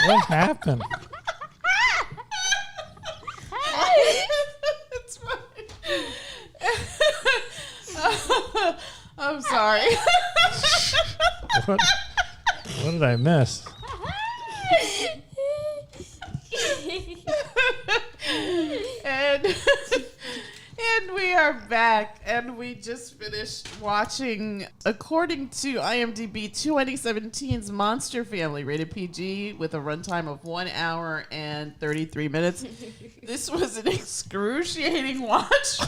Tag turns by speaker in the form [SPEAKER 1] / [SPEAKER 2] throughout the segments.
[SPEAKER 1] What happened?
[SPEAKER 2] It's fine. I'm sorry.
[SPEAKER 1] What did I miss?
[SPEAKER 2] And we are back, and we just finished watching, according to IMDb, 2017's Monster Family, rated PG, with a runtime of 1 hour and 33 minutes. This was an excruciating watch.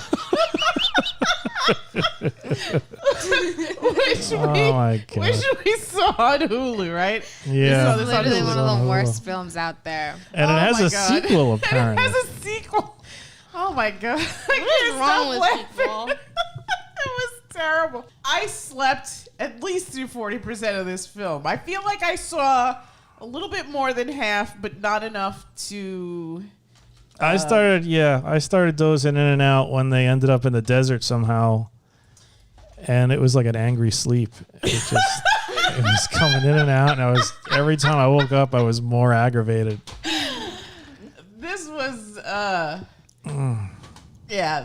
[SPEAKER 2] which we saw on Hulu, right?
[SPEAKER 1] Yeah.
[SPEAKER 3] It's literally one of the worst films out there.
[SPEAKER 1] And it has a sequel, apparently.
[SPEAKER 2] It has a sequel. Oh my god.
[SPEAKER 4] What is wrong with people?
[SPEAKER 2] It was terrible. I slept at least through 40% of this film. I feel like I saw a little bit more than half, but not enough to...
[SPEAKER 1] I started dozing in and out when they ended up in the desert somehow. And it was like an angry sleep. It was coming in and out, and every time I woke up I was more aggravated.
[SPEAKER 2] This was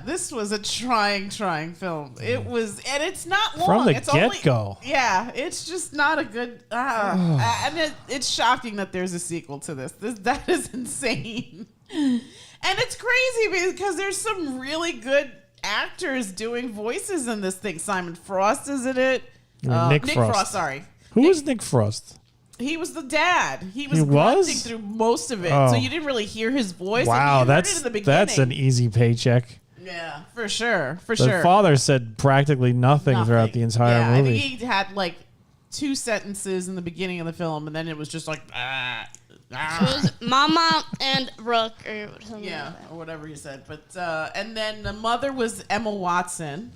[SPEAKER 2] this was a trying film. It was, and it's not long.
[SPEAKER 1] From the
[SPEAKER 2] it's
[SPEAKER 1] get-go.
[SPEAKER 2] It's just not a good. And it's shocking that there's a sequel to this. That is insane, and it's crazy because there's some really good actors doing voices in this thing. Simon Frost is in it.
[SPEAKER 1] Nick Frost.
[SPEAKER 2] Sorry.
[SPEAKER 1] Who was Nick Frost?
[SPEAKER 2] He was the dad. He was
[SPEAKER 1] He
[SPEAKER 2] grunting
[SPEAKER 1] was?
[SPEAKER 2] through most of it,
[SPEAKER 1] Oh.
[SPEAKER 2] so you didn't really hear his voice.
[SPEAKER 1] Wow,
[SPEAKER 2] I mean, you heard it in the beginning.
[SPEAKER 1] that's an easy paycheck.
[SPEAKER 2] Yeah, for sure.
[SPEAKER 1] The father said practically nothing throughout the entire movie.
[SPEAKER 2] I think he had like 2 sentences in the beginning of the film, and then it was just like,
[SPEAKER 4] It was Mama and Rook or something.
[SPEAKER 2] yeah, or whatever he said. But and then the mother was Emma Watson.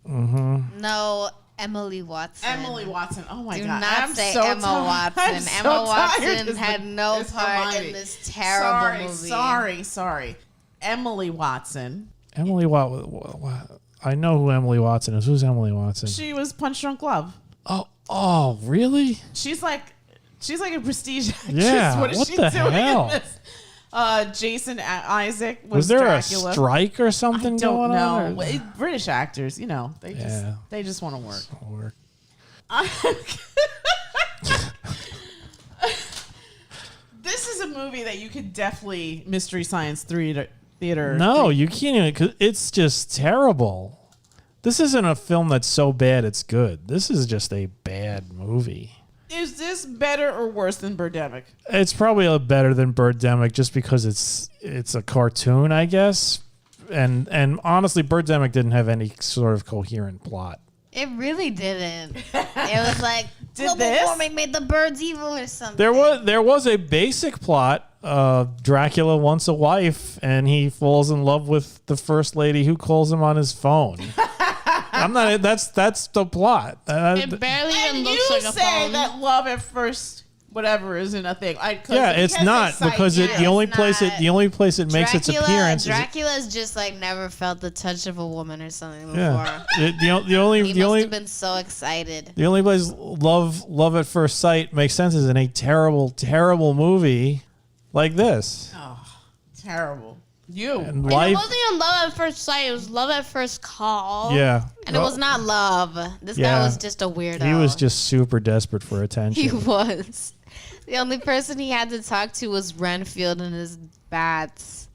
[SPEAKER 3] No, Emily Watson.
[SPEAKER 2] Emily Watson. Oh my
[SPEAKER 3] Do
[SPEAKER 2] god!
[SPEAKER 3] not
[SPEAKER 2] I'm
[SPEAKER 3] say
[SPEAKER 2] so
[SPEAKER 3] Emma
[SPEAKER 2] tired.
[SPEAKER 3] Watson.
[SPEAKER 2] I'm so
[SPEAKER 3] Emma
[SPEAKER 2] tired.
[SPEAKER 3] Watson had no
[SPEAKER 2] It's
[SPEAKER 3] part
[SPEAKER 2] Hermione.
[SPEAKER 3] in this terrible movie.
[SPEAKER 2] Sorry. Emily Watson.
[SPEAKER 1] Emily I know who Emily Watson is. Who's Emily Watson?
[SPEAKER 2] She was Punch Drunk Love.
[SPEAKER 1] Oh, really?
[SPEAKER 2] She's like a prestige actress.
[SPEAKER 1] Yeah,
[SPEAKER 2] What is
[SPEAKER 1] what
[SPEAKER 2] she
[SPEAKER 1] the
[SPEAKER 2] doing
[SPEAKER 1] hell?
[SPEAKER 2] in this? Jason Isaac
[SPEAKER 1] Was there
[SPEAKER 2] Dracula.
[SPEAKER 1] a strike or something
[SPEAKER 2] I don't
[SPEAKER 1] going on?
[SPEAKER 2] know. British actors, they just want to work. This is a movie that you could definitely Mystery Science Theater.
[SPEAKER 1] No, you can't even. 'Cause it's just terrible. This isn't a film that's so bad it's good. This is just a bad movie.
[SPEAKER 2] Is this better or worse than Birdemic?
[SPEAKER 1] It's probably better than Birdemic just because it's a cartoon, I guess. And honestly, Birdemic didn't have any sort of coherent plot.
[SPEAKER 3] It really didn't. It was like global
[SPEAKER 2] this?
[SPEAKER 3] warming made the birds evil or something.
[SPEAKER 1] There was a basic plot. Dracula wants a wife, and he falls in love with the first lady who calls him on his phone. I'm not. That's the plot.
[SPEAKER 4] It barely even looks like a
[SPEAKER 2] You say
[SPEAKER 4] phone.
[SPEAKER 2] that love at first, whatever, isn't a thing.
[SPEAKER 1] It's not because the only place it makes its appearance.
[SPEAKER 3] Dracula's just like never felt the touch of a woman or something before.
[SPEAKER 1] Yeah. The
[SPEAKER 3] He must
[SPEAKER 1] only
[SPEAKER 3] have been so excited.
[SPEAKER 1] the only place love at first sight makes sense is in a terrible movie like this.
[SPEAKER 2] Terrible.
[SPEAKER 1] And
[SPEAKER 4] And
[SPEAKER 1] life.
[SPEAKER 4] it wasn't even love at first sight. It was love at first call.
[SPEAKER 1] Yeah.
[SPEAKER 3] And it was not love. This
[SPEAKER 1] Yeah.
[SPEAKER 3] guy was just a weirdo.
[SPEAKER 1] He was just super desperate for attention.
[SPEAKER 3] He was. The only person he had to talk to was Renfield and his bats,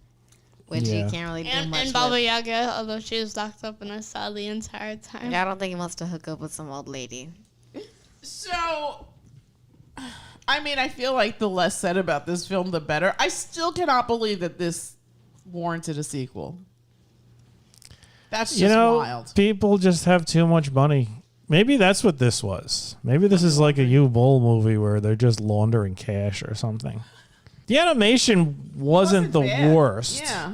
[SPEAKER 3] which
[SPEAKER 1] Yeah.
[SPEAKER 3] he can't really do much
[SPEAKER 4] And
[SPEAKER 3] with.
[SPEAKER 4] Baba Yaga, although she was locked up in a cell the entire time.
[SPEAKER 3] Yeah, I don't think he wants to hook up with some old lady.
[SPEAKER 2] So, I mean, I feel like the less said about this film, the better. I still cannot believe that this warranted a sequel. That's just wild.
[SPEAKER 1] People just have too much money. Maybe that's what this was. Maybe this is like a U-Bowl movie where they're just laundering cash or something. The animation wasn't the
[SPEAKER 2] bad.
[SPEAKER 1] worst.
[SPEAKER 2] Yeah.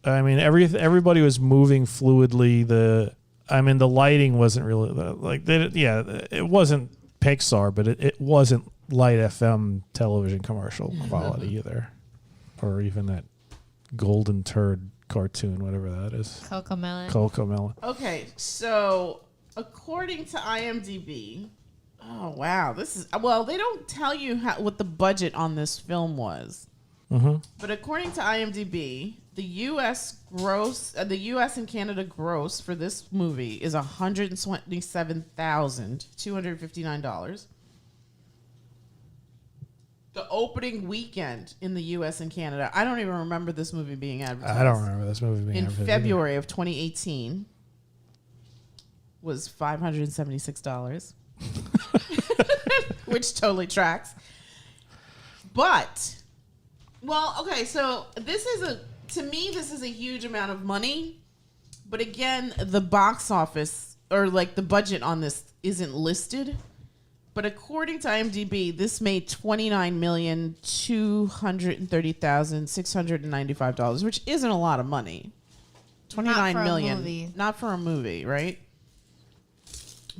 [SPEAKER 1] I mean, everybody was moving fluidly. The lighting wasn't really it wasn't Pixar, but it wasn't light FM television commercial quality either, or even that Golden Turd cartoon, whatever that is.
[SPEAKER 3] Cocomelon.
[SPEAKER 1] Cocomelon.
[SPEAKER 2] Okay, so according to IMDb, Oh wow, this is they don't tell you what the budget on this film was. But according to IMDb, the U.S. and Canada gross for this movie is $127,259. The opening weekend in the U.S. and Canada, I don't even remember this movie being advertised.
[SPEAKER 1] I don't remember this movie being
[SPEAKER 2] In
[SPEAKER 1] advertised
[SPEAKER 2] February of 2018 was $576, which totally tracks. But, so this is to me, this is a huge amount of money. But again, the box office or like the budget on this isn't listed. But according to IMDb, this made $29,230,695, which isn't a lot of money. $29 million, not for a movie, right?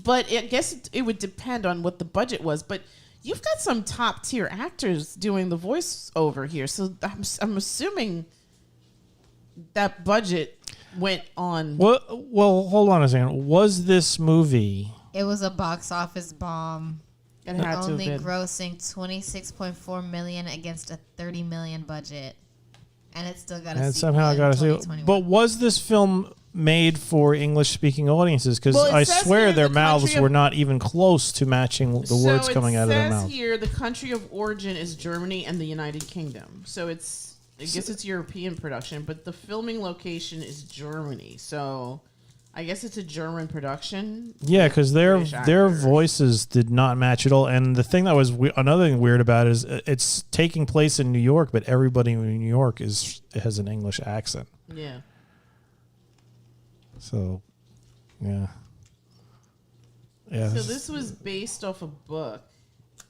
[SPEAKER 2] But I guess it would depend on what the budget was. But you've got some top tier actors doing the voiceover here, so I'm assuming that budget went on.
[SPEAKER 1] Well, hold on a second. Was this movie?
[SPEAKER 3] It was a box office bomb.
[SPEAKER 2] It had to
[SPEAKER 3] only
[SPEAKER 2] have been.
[SPEAKER 3] grossing $26.4 million against a $30 million budget, and it still got a
[SPEAKER 1] And
[SPEAKER 3] sequel
[SPEAKER 1] somehow
[SPEAKER 3] in
[SPEAKER 1] got a sequel.
[SPEAKER 3] 2021.
[SPEAKER 1] But was this film made for English-speaking audiences? Because
[SPEAKER 2] Well, it
[SPEAKER 1] I
[SPEAKER 2] says
[SPEAKER 1] swear
[SPEAKER 2] here
[SPEAKER 1] their
[SPEAKER 2] the
[SPEAKER 1] mouths
[SPEAKER 2] country
[SPEAKER 1] were
[SPEAKER 2] of-
[SPEAKER 1] not even close to matching the words coming out of their
[SPEAKER 2] It
[SPEAKER 1] mouth.
[SPEAKER 2] says here the country of origin is Germany and the United Kingdom. So I guess it's European production, but the filming location is Germany. So I guess it's a German production.
[SPEAKER 1] Yeah, because their
[SPEAKER 2] British actors.
[SPEAKER 1] voices did not match at all. And the thing that was another thing weird about it is it's taking place in New York, but everybody in New York has an English accent.
[SPEAKER 2] Yeah.
[SPEAKER 1] So, yeah. Yeah.
[SPEAKER 2] So this was based off a book.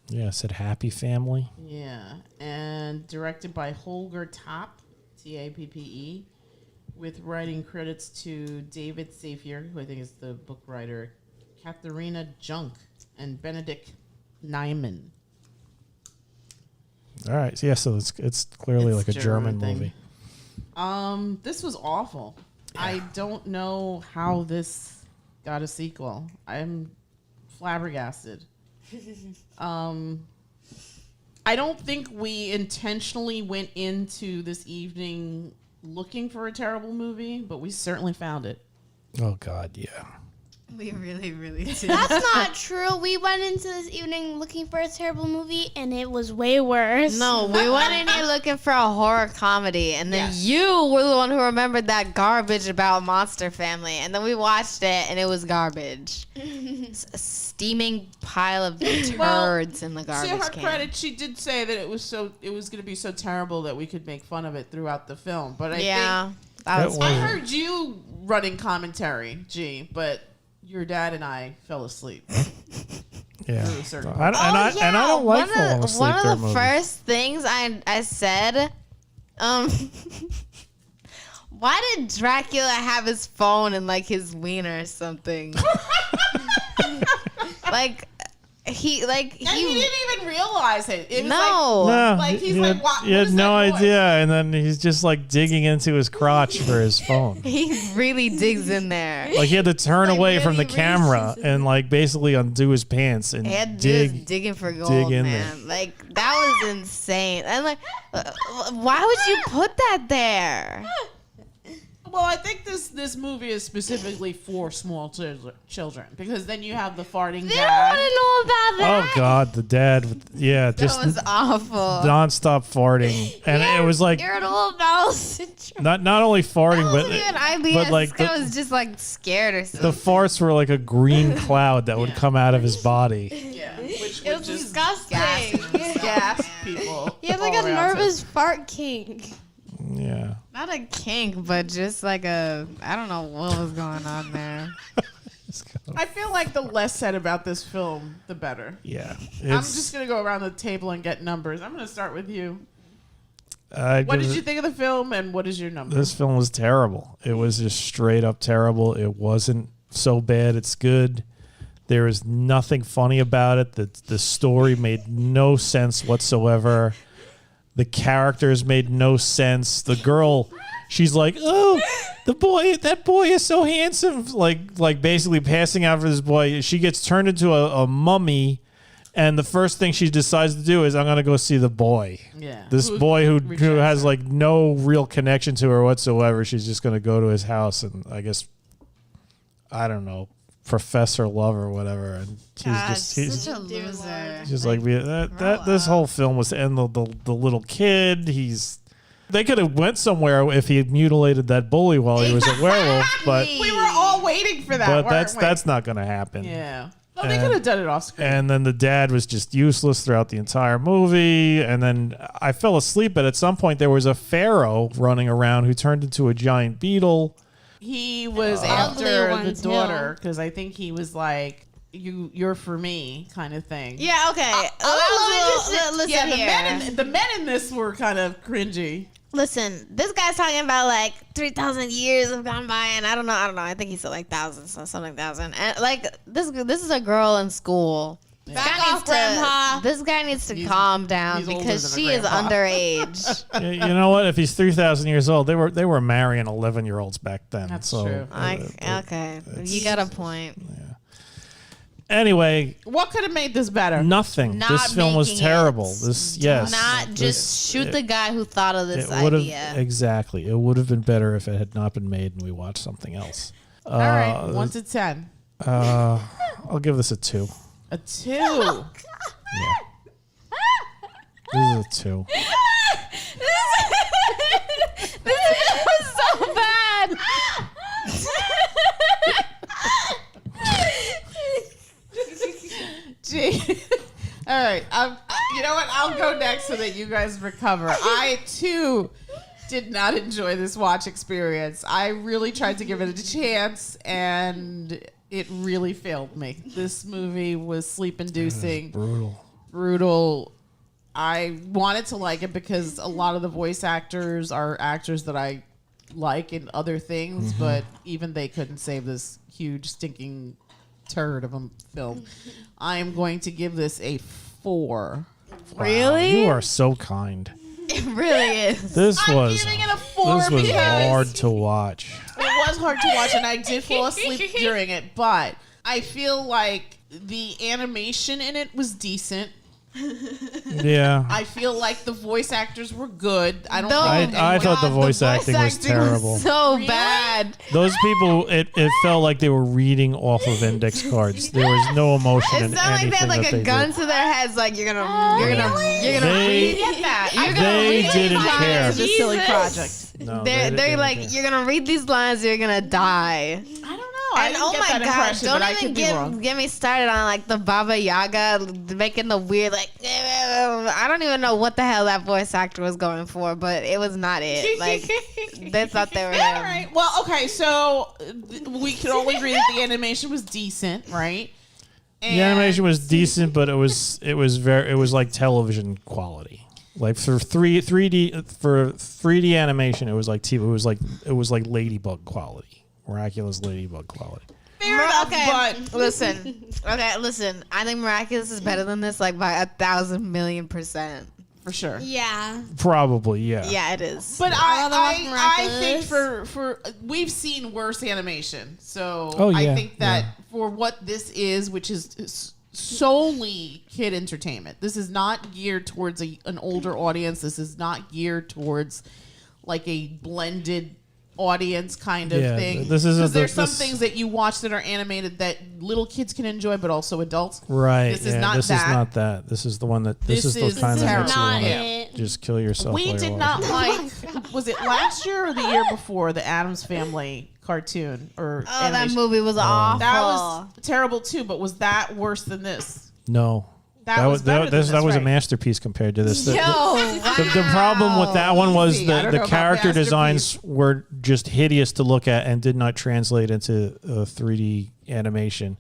[SPEAKER 1] Yeah, it said Happy Family.
[SPEAKER 2] Yeah. And directed by Holger Tappe, Tappe, with writing credits to David Safier, who I think is the book writer, Katharina Junk, and Benedict Nyman.
[SPEAKER 1] All right. So, yeah, so it's clearly
[SPEAKER 2] It's
[SPEAKER 1] like a German
[SPEAKER 2] thing.
[SPEAKER 1] movie.
[SPEAKER 2] This was awful. I don't know how this got a sequel. I'm flabbergasted. I don't think we intentionally went into this evening looking for a terrible movie, but we certainly found it.
[SPEAKER 1] Oh, God, yeah.
[SPEAKER 3] we really, really did.
[SPEAKER 4] That's not true. We went into this evening looking for a terrible movie, and it was way worse.
[SPEAKER 3] No, we went in here looking for a horror comedy, and then
[SPEAKER 2] Yes.
[SPEAKER 3] you were the one who remembered that garbage about Monster Family, and then we watched it, and it was garbage. A steaming pile of turds in the garbage
[SPEAKER 2] To her
[SPEAKER 3] can.
[SPEAKER 2] credit, she did say that it was going to be so terrible that we could make fun of it throughout the film. But I think
[SPEAKER 3] that was
[SPEAKER 1] That
[SPEAKER 2] I
[SPEAKER 1] was-
[SPEAKER 2] heard you running commentary, G, but your dad and I fell asleep.
[SPEAKER 1] Yeah.
[SPEAKER 2] Through a certain
[SPEAKER 1] I don't like falling asleep
[SPEAKER 3] one
[SPEAKER 1] during
[SPEAKER 3] of the
[SPEAKER 1] movies.
[SPEAKER 3] first things I said, why did Dracula have his phone in like his wiener or something?
[SPEAKER 2] And he didn't even realize it. It was like,
[SPEAKER 3] no.
[SPEAKER 1] No,
[SPEAKER 2] Like, he's
[SPEAKER 1] he
[SPEAKER 2] like,
[SPEAKER 1] had,
[SPEAKER 2] "What-
[SPEAKER 1] he
[SPEAKER 2] what
[SPEAKER 1] had
[SPEAKER 2] is
[SPEAKER 1] no
[SPEAKER 2] that noise?"
[SPEAKER 1] idea, and then he's just like digging into his crotch for his phone.
[SPEAKER 3] He really digs in there.
[SPEAKER 1] Like he had to turn
[SPEAKER 3] Like,
[SPEAKER 1] away from the
[SPEAKER 3] really
[SPEAKER 1] camera
[SPEAKER 3] reaches
[SPEAKER 1] and like basically undo his pants and
[SPEAKER 3] He had to do his
[SPEAKER 1] dig.
[SPEAKER 3] digging for gold,
[SPEAKER 1] in
[SPEAKER 3] man. Like that was insane. And like, why would you put that there?
[SPEAKER 2] well, I think this movie is specifically for small children because then you have the farting
[SPEAKER 4] They don't
[SPEAKER 2] dad.
[SPEAKER 4] want to know about that.
[SPEAKER 1] Oh God, the dad! Just
[SPEAKER 3] That was awful.
[SPEAKER 1] nonstop farting, and it was like
[SPEAKER 4] Irritable bowel syndrome.
[SPEAKER 1] not only farting,
[SPEAKER 3] That wasn't even IBS.
[SPEAKER 1] but like
[SPEAKER 3] this guy was just like scared or something.
[SPEAKER 1] the farts were like a green cloud that would come out of his body.
[SPEAKER 2] Yeah, which
[SPEAKER 4] It
[SPEAKER 2] would
[SPEAKER 4] was
[SPEAKER 2] just
[SPEAKER 4] disgusting.
[SPEAKER 2] gas people.
[SPEAKER 4] He had like
[SPEAKER 2] all
[SPEAKER 4] a
[SPEAKER 2] around him.
[SPEAKER 4] nervous fart king.
[SPEAKER 1] Yeah.
[SPEAKER 3] Not a kink, but just like I don't know what was going on there.
[SPEAKER 2] I feel like the less said about this film, the better.
[SPEAKER 1] Yeah.
[SPEAKER 2] I'm just gonna go around the table and get numbers. I'm gonna start with you.
[SPEAKER 1] What
[SPEAKER 2] What did you think of the film, and what is your number?
[SPEAKER 1] This film was terrible. It was just straight up terrible. It wasn't so bad it's good. There is nothing funny about it. The story made no sense whatsoever. The characters made no sense. The girl, she's like, "Oh, that boy is so handsome." Like basically passing out for this boy. She gets turned into a mummy And the first thing she decides to do is, I'm going to go see the boy.
[SPEAKER 2] Yeah.
[SPEAKER 1] This
[SPEAKER 2] Who
[SPEAKER 1] boy who
[SPEAKER 2] rejects
[SPEAKER 1] has
[SPEAKER 2] her.
[SPEAKER 1] like no real connection to her whatsoever. She's just going to go to his house and I guess, I don't know, Professor Love or whatever. And he's
[SPEAKER 3] such a loser.
[SPEAKER 1] just like this whole film was to end the little kid. They could have went somewhere if he mutilated that bully while he was a werewolf, but
[SPEAKER 2] We were all waiting for that.
[SPEAKER 1] but
[SPEAKER 2] weren't we?
[SPEAKER 1] that's not going to happen.
[SPEAKER 2] Yeah. Well, they
[SPEAKER 1] And-
[SPEAKER 2] could have done it off screen.
[SPEAKER 1] And then the dad was just useless throughout the entire movie. And then I fell asleep, but at some point there was a pharaoh running around who turned into a giant beetle.
[SPEAKER 2] He was
[SPEAKER 4] Ugly
[SPEAKER 2] after the
[SPEAKER 4] ones,
[SPEAKER 2] daughter
[SPEAKER 4] no.
[SPEAKER 2] because I think he was like, "You're for me," kind of thing.
[SPEAKER 3] Yeah, okay. Listen
[SPEAKER 2] Yeah,
[SPEAKER 3] here.
[SPEAKER 2] the men in this were kind of cringy.
[SPEAKER 3] Listen, this guy's talking about like 3,000 years have gone by, and I don't know. I think he said like thousands or something thousand. And like this is a girl in school.
[SPEAKER 4] Back off, Grandpa.
[SPEAKER 3] This guy needs to calm down
[SPEAKER 2] he's older
[SPEAKER 3] because
[SPEAKER 2] than a
[SPEAKER 3] she is
[SPEAKER 2] grandpa.
[SPEAKER 3] underage.
[SPEAKER 1] You know what? If he's 3,000 years old, they were marrying 11-year-olds back then.
[SPEAKER 2] That's
[SPEAKER 1] so,
[SPEAKER 2] true.
[SPEAKER 3] Okay, you got a point.
[SPEAKER 1] Anyway,
[SPEAKER 2] What could have made this better?
[SPEAKER 1] nothing.
[SPEAKER 3] Not
[SPEAKER 1] This film was
[SPEAKER 3] making
[SPEAKER 1] terrible.
[SPEAKER 3] it.
[SPEAKER 1] This yes.
[SPEAKER 3] Not just shoot the guy who thought of this
[SPEAKER 1] It would
[SPEAKER 3] idea.
[SPEAKER 1] have exactly. It would have been better if it had not been made and we watched something else.
[SPEAKER 2] All right, 1 to 10.
[SPEAKER 1] I'll give this a 2.
[SPEAKER 2] A 2.
[SPEAKER 1] This is a 2.
[SPEAKER 3] This was so bad.
[SPEAKER 2] Gee. All right. You know what? I'll go next so that you guys recover. I, too, did not enjoy this watch experience. I really tried to give it a chance, and it really failed me. This movie was sleep-inducing, brutal. I wanted to like it because a lot of the voice actors are actors that I like in other things, but even they couldn't save this huge, stinking turd of a film. I am going to give this a 4.
[SPEAKER 3] Really?
[SPEAKER 1] You are so kind.
[SPEAKER 3] It really is.
[SPEAKER 1] This
[SPEAKER 2] I'm
[SPEAKER 1] was
[SPEAKER 2] giving it a 4
[SPEAKER 1] this was
[SPEAKER 2] because
[SPEAKER 1] hard to watch.
[SPEAKER 2] it was hard to watch, and I did fall asleep during it. But I feel like the animation in it was decent.
[SPEAKER 1] Yeah.
[SPEAKER 2] I feel like the voice actors were good. I don't.
[SPEAKER 3] No,
[SPEAKER 2] think
[SPEAKER 1] I thought the voice acting was
[SPEAKER 2] acting
[SPEAKER 1] terrible.
[SPEAKER 3] So
[SPEAKER 2] Really?
[SPEAKER 3] bad.
[SPEAKER 1] Those people, it felt like they were reading off of index cards. There was no emotion
[SPEAKER 3] It
[SPEAKER 1] in
[SPEAKER 3] sounded like they
[SPEAKER 1] anything
[SPEAKER 3] had like
[SPEAKER 1] that
[SPEAKER 3] a
[SPEAKER 1] they
[SPEAKER 3] gun
[SPEAKER 1] did.
[SPEAKER 3] to their heads, like you're gonna
[SPEAKER 1] They-
[SPEAKER 2] Get that.
[SPEAKER 1] They didn't care.
[SPEAKER 2] It's a silly
[SPEAKER 3] Jesus.
[SPEAKER 2] project.
[SPEAKER 1] No, they
[SPEAKER 3] they're
[SPEAKER 1] didn't
[SPEAKER 3] like
[SPEAKER 1] care.
[SPEAKER 3] you're gonna read these lines, you're gonna die.
[SPEAKER 2] I don't know. I
[SPEAKER 3] And
[SPEAKER 2] didn't
[SPEAKER 3] oh
[SPEAKER 2] get
[SPEAKER 3] my
[SPEAKER 2] that
[SPEAKER 3] god,
[SPEAKER 2] impression,
[SPEAKER 3] don't
[SPEAKER 2] but I
[SPEAKER 3] even
[SPEAKER 2] could be wrong.
[SPEAKER 3] get me started on like the Baba Yaga making the weird like I don't even know what the hell that voice actor was going for, but it was not it. Like they thought they were
[SPEAKER 2] All
[SPEAKER 3] him.
[SPEAKER 2] right. Well, okay. So we can all agree that the animation was decent, right?
[SPEAKER 1] The animation was decent, but it was like television quality. Like for 3D animation, it was like TV. It was like Ladybug quality, miraculous Ladybug quality.
[SPEAKER 2] Fair enough,
[SPEAKER 3] Okay,
[SPEAKER 2] but
[SPEAKER 3] listen. Okay, listen. I think Miraculous is better than this, like by 1,000,000,000%.
[SPEAKER 2] for sure.
[SPEAKER 4] Yeah.
[SPEAKER 1] Probably, yeah.
[SPEAKER 3] Yeah, it is.
[SPEAKER 2] But
[SPEAKER 4] rather watch
[SPEAKER 2] I think
[SPEAKER 4] Miraculous.
[SPEAKER 2] for we've seen worse animation, so
[SPEAKER 1] Oh, yeah,
[SPEAKER 2] I think that
[SPEAKER 1] yeah.
[SPEAKER 2] for what this is, which is solely kid entertainment, this is not geared towards an older audience. This is not geared towards like a blended audience kind of
[SPEAKER 1] Yeah,
[SPEAKER 2] thing.
[SPEAKER 1] this isn't
[SPEAKER 2] 'Cause there's
[SPEAKER 1] the-
[SPEAKER 2] some
[SPEAKER 1] this-
[SPEAKER 2] things that you watch that are animated that little kids can enjoy, but also adults.
[SPEAKER 1] Right.
[SPEAKER 2] This is
[SPEAKER 1] yeah,
[SPEAKER 2] not
[SPEAKER 1] this
[SPEAKER 2] that.
[SPEAKER 1] is not that. This is the one that. This,
[SPEAKER 2] This
[SPEAKER 1] is the
[SPEAKER 2] is
[SPEAKER 1] kind that
[SPEAKER 2] terrible.
[SPEAKER 1] makes you
[SPEAKER 4] Not
[SPEAKER 1] want
[SPEAKER 4] it.
[SPEAKER 1] to just kill yourself.
[SPEAKER 2] We
[SPEAKER 1] while
[SPEAKER 2] did
[SPEAKER 1] you're
[SPEAKER 2] not
[SPEAKER 1] watching.
[SPEAKER 2] like. Was it last year or the year before the Addams Family cartoon or
[SPEAKER 3] Oh, that
[SPEAKER 2] animation?
[SPEAKER 3] movie was awful.
[SPEAKER 2] That was terrible too. But was that worse than this?
[SPEAKER 1] No.
[SPEAKER 2] That was better than
[SPEAKER 1] that
[SPEAKER 2] this,
[SPEAKER 1] was a
[SPEAKER 2] right?
[SPEAKER 1] masterpiece compared to this. The-
[SPEAKER 3] Yo,
[SPEAKER 1] The problem with that one was
[SPEAKER 2] Easy. I don't know
[SPEAKER 1] the
[SPEAKER 2] about
[SPEAKER 1] character
[SPEAKER 2] masterpiece.
[SPEAKER 1] designs were just hideous to look at and did not translate into 3D animation.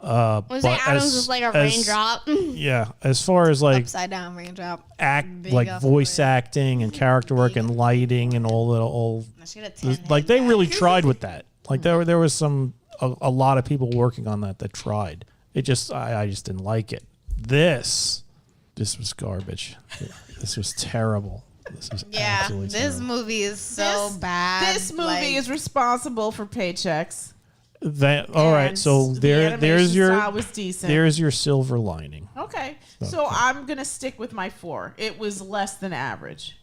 [SPEAKER 4] Was
[SPEAKER 1] But
[SPEAKER 4] it Adams
[SPEAKER 1] as-
[SPEAKER 4] was like a
[SPEAKER 1] as-
[SPEAKER 4] raindrop?
[SPEAKER 1] Yeah, as far as like
[SPEAKER 3] upside down raindrop. Big
[SPEAKER 1] like
[SPEAKER 3] up
[SPEAKER 1] voice
[SPEAKER 3] for it.
[SPEAKER 1] acting and character work and lighting and all
[SPEAKER 3] She had a 10
[SPEAKER 1] like they really tried with that. Like there was a lot of people working on that tried. It just I just didn't like it. This was garbage. This was terrible. This was
[SPEAKER 3] Yeah,
[SPEAKER 1] absolutely
[SPEAKER 3] this
[SPEAKER 1] terrible.
[SPEAKER 3] movie is so bad.
[SPEAKER 2] This movie
[SPEAKER 3] like,
[SPEAKER 2] is responsible for paychecks.
[SPEAKER 1] All right,
[SPEAKER 2] And
[SPEAKER 1] so
[SPEAKER 2] the
[SPEAKER 1] there's
[SPEAKER 2] animation
[SPEAKER 1] your
[SPEAKER 2] style was decent.
[SPEAKER 1] there's your silver lining.
[SPEAKER 2] Okay, so I'm gonna stick with my 4. It was less than average.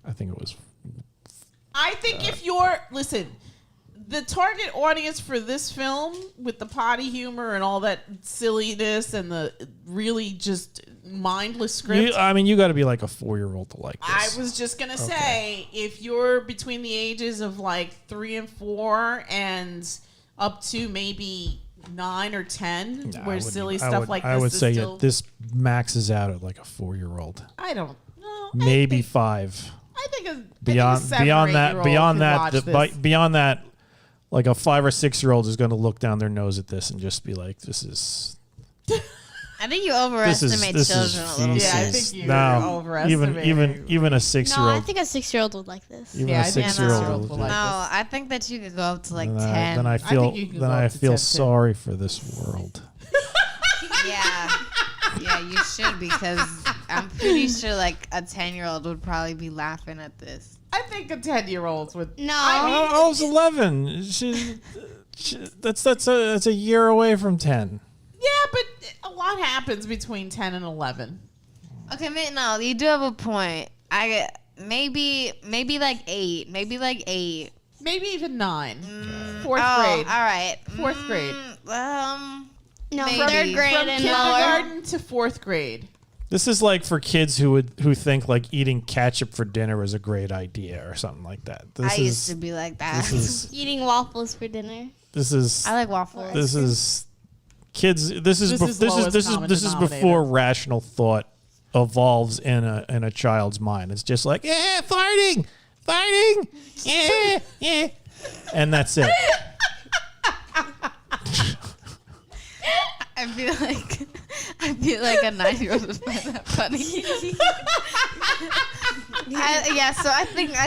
[SPEAKER 1] I think it was.
[SPEAKER 2] I think if you're the target audience for this film with the potty humor and all that silliness and the really just mindless script.
[SPEAKER 1] You got to be like a 4-year-old to like this.
[SPEAKER 2] I was just gonna say, if you're between the ages of like 3 and 4 and up to maybe 9 or 10, where silly stuff like this
[SPEAKER 1] I would
[SPEAKER 2] is
[SPEAKER 1] say
[SPEAKER 2] still,
[SPEAKER 1] this maxes out at like a 4-year-old,
[SPEAKER 2] I don't know.
[SPEAKER 1] maybe 5.
[SPEAKER 2] I think a
[SPEAKER 1] Beyond
[SPEAKER 2] 7 or
[SPEAKER 1] beyond that,
[SPEAKER 2] 8-year-old
[SPEAKER 1] beyond
[SPEAKER 2] could
[SPEAKER 1] that,
[SPEAKER 2] watch
[SPEAKER 1] the,
[SPEAKER 2] this.
[SPEAKER 1] beyond that, like a 5 or 6-year-old is going to look down their nose at this and just be like, "This is."
[SPEAKER 3] I think you
[SPEAKER 1] This
[SPEAKER 3] overestimate
[SPEAKER 1] is
[SPEAKER 3] children a little bit.
[SPEAKER 2] Yeah, I
[SPEAKER 1] feces.
[SPEAKER 2] think you're
[SPEAKER 1] No,
[SPEAKER 2] overestimating.
[SPEAKER 1] even a
[SPEAKER 4] No, I
[SPEAKER 1] 6-year-old,
[SPEAKER 4] think a 6-year-old would like this.
[SPEAKER 1] even
[SPEAKER 2] Yeah,
[SPEAKER 1] a
[SPEAKER 2] I think a
[SPEAKER 1] 6-year-old.
[SPEAKER 2] 6-year-old will
[SPEAKER 3] No,
[SPEAKER 2] like
[SPEAKER 3] I think that you could go up to like
[SPEAKER 1] then
[SPEAKER 3] 10.
[SPEAKER 1] then I
[SPEAKER 2] think
[SPEAKER 1] feel
[SPEAKER 2] you can
[SPEAKER 1] then
[SPEAKER 2] go
[SPEAKER 1] I
[SPEAKER 2] up to
[SPEAKER 1] feel
[SPEAKER 2] 10 too.
[SPEAKER 1] sorry for this world.
[SPEAKER 3] Yeah. Yeah, you should, because I'm pretty sure like a 10-year-old would probably be laughing at this.
[SPEAKER 2] I think a 10-year-old would.
[SPEAKER 4] No.
[SPEAKER 1] I was 11. That's a year away from 10.
[SPEAKER 2] Yeah, but a lot happens between 10 and 11.
[SPEAKER 3] Okay, no, you do have a point. Maybe like 8. Maybe like 8.
[SPEAKER 2] Maybe even 9.
[SPEAKER 3] Mm.
[SPEAKER 2] Fourth
[SPEAKER 3] Oh,
[SPEAKER 2] grade.
[SPEAKER 3] all right.
[SPEAKER 2] Fourth grade.
[SPEAKER 4] No,
[SPEAKER 3] Maybe.
[SPEAKER 4] 3rd grade
[SPEAKER 2] From
[SPEAKER 4] and lower.
[SPEAKER 2] kindergarten to 4th grade.
[SPEAKER 1] This is like for kids who think like eating ketchup for dinner is a great idea or something like that.
[SPEAKER 3] I used to be like that.
[SPEAKER 1] This is
[SPEAKER 4] Eating waffles for dinner.
[SPEAKER 1] this is
[SPEAKER 3] I like waffles.
[SPEAKER 1] this is kids. This is
[SPEAKER 2] This is lowest common
[SPEAKER 1] before
[SPEAKER 2] denominator.
[SPEAKER 1] rational thought evolves in a child's mind. It's just like farting, yeah, and that's it.
[SPEAKER 3] I feel like a 9-year-old would find that funny. So I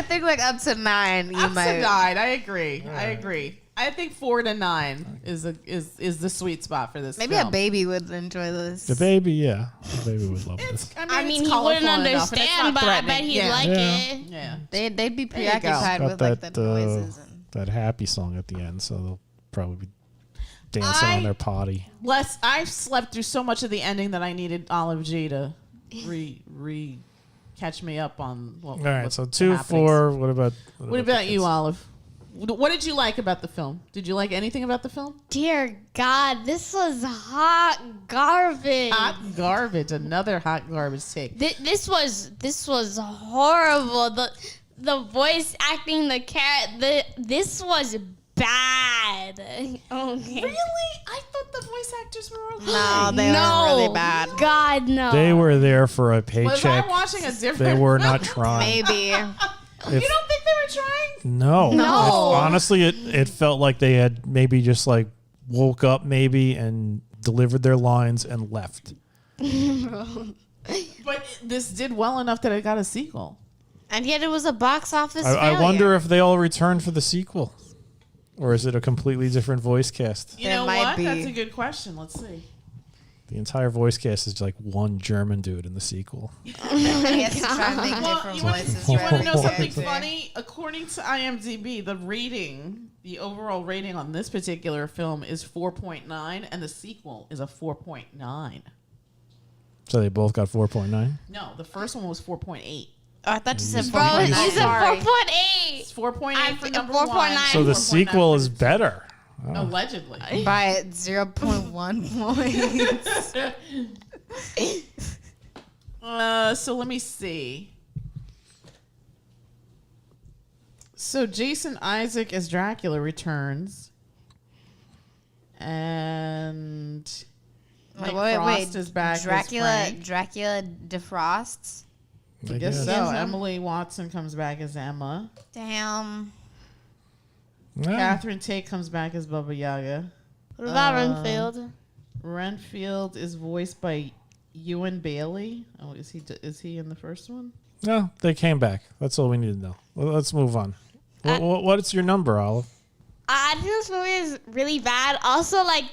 [SPEAKER 3] think like up to 9 you
[SPEAKER 2] Up to
[SPEAKER 3] might.
[SPEAKER 2] 9. I agree. I think 4 to 9 is the sweet spot for this
[SPEAKER 3] Maybe
[SPEAKER 2] film.
[SPEAKER 3] a baby would enjoy this.
[SPEAKER 1] The baby would love this.
[SPEAKER 4] I mean,
[SPEAKER 2] it's
[SPEAKER 4] he wouldn't
[SPEAKER 2] colorful enough, and it's
[SPEAKER 4] understand,
[SPEAKER 2] not
[SPEAKER 4] but I bet
[SPEAKER 2] threatening.
[SPEAKER 4] he'd
[SPEAKER 2] Yeah.
[SPEAKER 4] like
[SPEAKER 1] Yeah.
[SPEAKER 4] it.
[SPEAKER 2] Yeah.
[SPEAKER 3] They'd be
[SPEAKER 2] you go.
[SPEAKER 3] preoccupied
[SPEAKER 1] Got
[SPEAKER 3] with like the
[SPEAKER 1] that
[SPEAKER 3] noises. And
[SPEAKER 1] that happy song at the end, so they'll probably be dancing on their potty.
[SPEAKER 2] I slept through so much of the ending that I needed Olive G to re catch me up on what.
[SPEAKER 1] All right,
[SPEAKER 2] what
[SPEAKER 1] so
[SPEAKER 2] the
[SPEAKER 1] 2,
[SPEAKER 2] happenings.
[SPEAKER 1] 4. What about
[SPEAKER 2] What
[SPEAKER 1] the
[SPEAKER 2] you,
[SPEAKER 1] kids?
[SPEAKER 2] Olive? What did you like about the film? Did you like anything about the film?
[SPEAKER 4] Dear God, this was hot garbage.
[SPEAKER 2] Hot garbage. Another hot garbage take.
[SPEAKER 4] This was horrible. The voice acting, this was bad. Okay.
[SPEAKER 2] Really? I thought the voice actors were okay.
[SPEAKER 3] no, they were really bad.
[SPEAKER 4] God, no.
[SPEAKER 1] They were there for a
[SPEAKER 2] Was I
[SPEAKER 1] paycheck.
[SPEAKER 2] watching a different?
[SPEAKER 1] They were not
[SPEAKER 2] film?
[SPEAKER 1] trying.
[SPEAKER 3] Maybe.
[SPEAKER 2] You don't think they were trying?
[SPEAKER 1] No.
[SPEAKER 3] No.
[SPEAKER 1] Honestly, it felt like they had maybe just like woke up maybe and delivered their lines and left.
[SPEAKER 2] But this did well enough that it got a sequel.
[SPEAKER 3] And yet it was a box office
[SPEAKER 1] I
[SPEAKER 3] failure.
[SPEAKER 1] wonder if they all returned for the sequel. Or is it a completely different voice cast?
[SPEAKER 2] You
[SPEAKER 3] There
[SPEAKER 2] know
[SPEAKER 3] might
[SPEAKER 2] what?
[SPEAKER 3] be.
[SPEAKER 2] That's a good question. Let's see.
[SPEAKER 1] The entire voice cast is like one German dude in the sequel.
[SPEAKER 3] He has to try and make
[SPEAKER 2] Well,
[SPEAKER 3] different
[SPEAKER 2] you want
[SPEAKER 3] voices.
[SPEAKER 2] to
[SPEAKER 3] for
[SPEAKER 2] know
[SPEAKER 3] every
[SPEAKER 2] something
[SPEAKER 3] character.
[SPEAKER 2] funny? According to IMDb, the overall rating on this particular film is 4.9, and the sequel is a 4.9.
[SPEAKER 1] So they both got 4.9.
[SPEAKER 2] No, the first one was 4.8.
[SPEAKER 3] Oh, I thought you said
[SPEAKER 4] Bro,
[SPEAKER 3] 4.9.
[SPEAKER 4] you said
[SPEAKER 3] Sorry.
[SPEAKER 4] 4.8.
[SPEAKER 2] It's 4.8 for number
[SPEAKER 4] 4.9.
[SPEAKER 2] 1.
[SPEAKER 1] So the
[SPEAKER 2] 4.9
[SPEAKER 1] sequel
[SPEAKER 2] for
[SPEAKER 1] is
[SPEAKER 2] the-
[SPEAKER 1] better.
[SPEAKER 2] Allegedly.
[SPEAKER 3] By 0.1 points.
[SPEAKER 2] So let me see. So Jason Isaac as Dracula returns. And Nick Frost is back
[SPEAKER 3] Dracula,
[SPEAKER 2] as Frank.
[SPEAKER 3] Dracula defrosts.
[SPEAKER 2] I guess so. Emily Watson comes back as Emma.
[SPEAKER 3] Damn.
[SPEAKER 1] Yeah.
[SPEAKER 2] Catherine Tate comes back as Baba Yaga.
[SPEAKER 4] What about Renfield?
[SPEAKER 2] Renfield is voiced by Ewan Bailey. Oh, is he in the first one?
[SPEAKER 1] No, they came back. That's all we need to know. Well, let's move on. What's your number, Olive?
[SPEAKER 4] I think this movie is really bad. Also, like,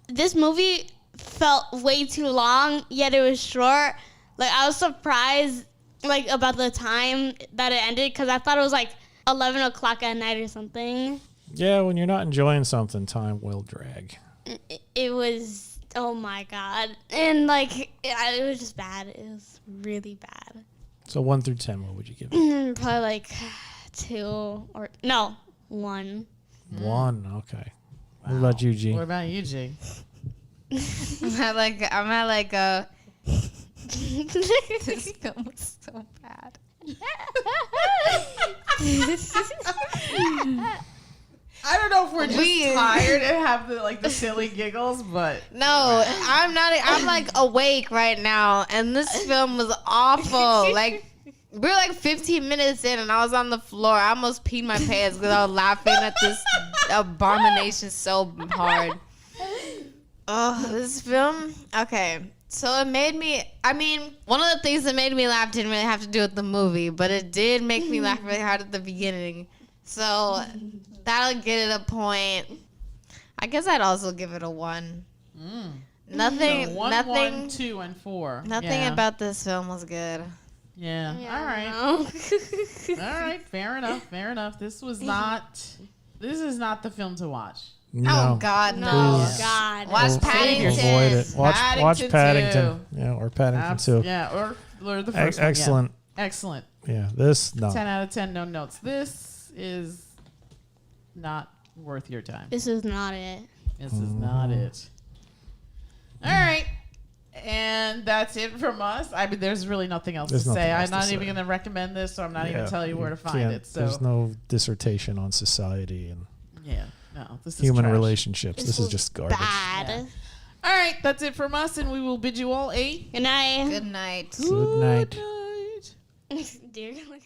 [SPEAKER 4] this movie felt way too long, yet it was short. Like, I was surprised, like, about the time that it ended, because I thought it was, like, 11 o'clock at night or something.
[SPEAKER 1] Yeah, when you're not enjoying something, time will drag.
[SPEAKER 4] It was, oh my God. And like, it was just bad. It was really bad.
[SPEAKER 1] So 1 through 10, what would you give it?
[SPEAKER 4] Probably like 2 or, no, 1.
[SPEAKER 1] 1. Okay. What about you, G?
[SPEAKER 2] What about you, G?
[SPEAKER 3] I'm at like a. This film was so bad.
[SPEAKER 2] I don't know if we're just tired and have the silly giggles, but
[SPEAKER 3] No, I'm not. I'm like awake right now, and this film was awful. Like we were like 15 minutes in, and I was on the floor. I almost peed my pants because I was laughing at this abomination so hard. Oh, this film. Okay, so it made me. I mean, one of the things that made me laugh didn't really have to do with the movie, but it did make me laugh really hard at the beginning. So that'll get it a point. I guess I'd also give it a 1. Nothing,
[SPEAKER 2] so 1,
[SPEAKER 3] nothing,
[SPEAKER 2] 1, 2, and 4.
[SPEAKER 3] nothing about this film was good.
[SPEAKER 2] Yeah. All right. All right. Fair enough. Fair enough. This is not the film to watch.
[SPEAKER 1] No.
[SPEAKER 3] Oh God, no!
[SPEAKER 1] Please.
[SPEAKER 4] God.
[SPEAKER 3] Watch Paddington.
[SPEAKER 1] Avoid it. Watch
[SPEAKER 2] Paddington
[SPEAKER 1] Paddington.
[SPEAKER 2] 2.
[SPEAKER 1] Yeah, or Paddington 2.
[SPEAKER 2] Yeah, or the first one.
[SPEAKER 1] Excellent.
[SPEAKER 2] Yeah. Excellent.
[SPEAKER 1] Yeah, this, no.
[SPEAKER 2] 10 out of 10. No notes. This is not worth your time.
[SPEAKER 4] This is not it.
[SPEAKER 2] This is not it. All right. And that's it from us. I mean, there's really nothing else
[SPEAKER 1] There's
[SPEAKER 2] to say.
[SPEAKER 1] nothing else
[SPEAKER 2] I'm
[SPEAKER 1] to
[SPEAKER 2] not
[SPEAKER 1] say.
[SPEAKER 2] even going to recommend this, so I'm not even
[SPEAKER 1] Yeah,
[SPEAKER 2] telling you where to find
[SPEAKER 1] can't-
[SPEAKER 2] it. So
[SPEAKER 1] There's no dissertation on society and
[SPEAKER 2] yeah, no, this is
[SPEAKER 1] human
[SPEAKER 2] trash.
[SPEAKER 1] relationships. This is
[SPEAKER 4] was
[SPEAKER 1] just garbage.
[SPEAKER 4] Bad.
[SPEAKER 2] Yeah. All right, that's it from us, and we will bid you all a
[SPEAKER 4] Good night.
[SPEAKER 3] Good night.
[SPEAKER 1] Good night.
[SPEAKER 2] night.
[SPEAKER 4] Dear God.